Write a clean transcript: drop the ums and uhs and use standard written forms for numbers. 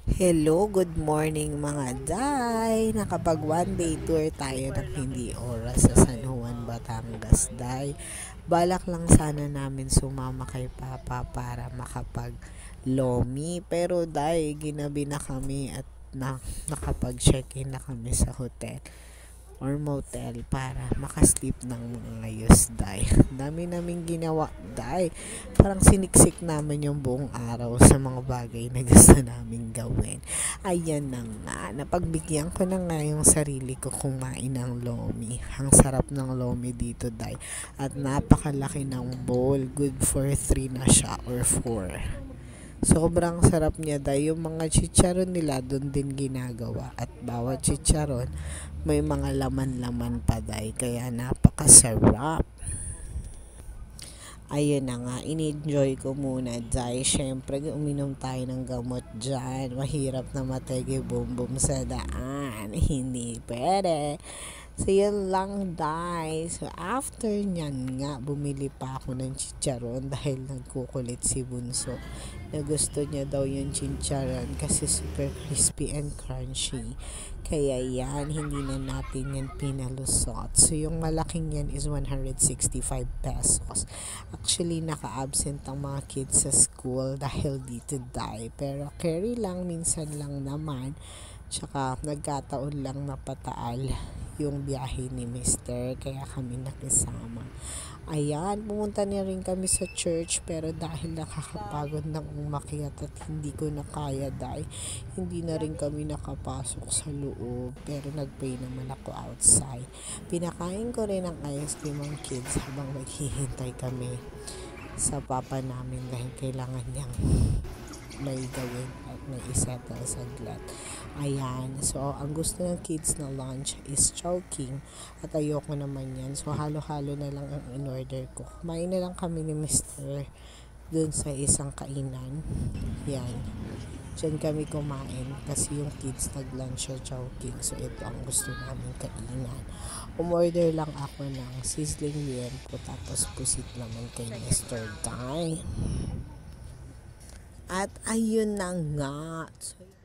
Hello, good morning mga day! Nakapag one day tour tayo ng hindi oras sa San Juan, Batangas, day. Balak lang sana namin sumama kay Papa para makapag lomi. Pero day, ginabi na kami at nakapag-check-in na kami sa hotel or motel para makasleep ng mga ayos, day. Dami naming ginawa, day. Parang siniksik namin yung buong araw sa mga bagay na gusto namin gawin. Ayan na nga, napagbigyan ko na nga yung sarili ko kumain ng lomi. Ang sarap ng lomi dito, day. At napakalaki ng bowl. Good for 3 na siya or 4. Sobrang sarap niya, day. Yung mga chicharon nila doon din ginagawa. At bawat chicharon may mga laman-laman pa, day. Kaya napakasarap. Ayun na nga, in-enjoy ko muna, day. Siyempre, uminom tayo ng gamot dyan. Mahirap na matege boom-boom sa daan. Hindi pwede. So, yun lang, day. So, after nyan nga, bumili pa ako ng chicharon dahil nagkukulit si Bunso na gusto niya daw yung chicharon kasi super crispy and crunchy. Kaya yan, hindi na natin yan pinalusot. So, yung malaking yan is 165 pesos. Actually, naka-absent ang mga kids sa school dahil dito, day. Pero carry lang, minsan lang naman. Tsaka, nagkataon lang na pataal yung biyahe ni Mister, kaya kami nakisama. Ayan, pumunta na rin kami sa church, pero dahil nakakapagod ng umakyat at hindi ko na kaya, dahil hindi na rin kami nakapasok sa loob, pero nagpray naman ako outside. Pinakain ko rin ang ice cream ang kids habang naghihintay kami sa papa namin dahil kailangan niyang may gawin at may isettle saglit. Ayan. So, ang gusto ng kids na lunch is chowking at ayoko naman yan. So, halo-halo na lang ang in-order ko. Kumain na lang kami ni Mr. dun sa isang kainan. Yan. Diyan kami kumain kasi yung kids nag-lunch sa chowking. So, ito ang gusto namin kainan. Umorder lang ako ng sizzling liempo tapos pusit naman kay Mr. Dai. At ayun na nga. So,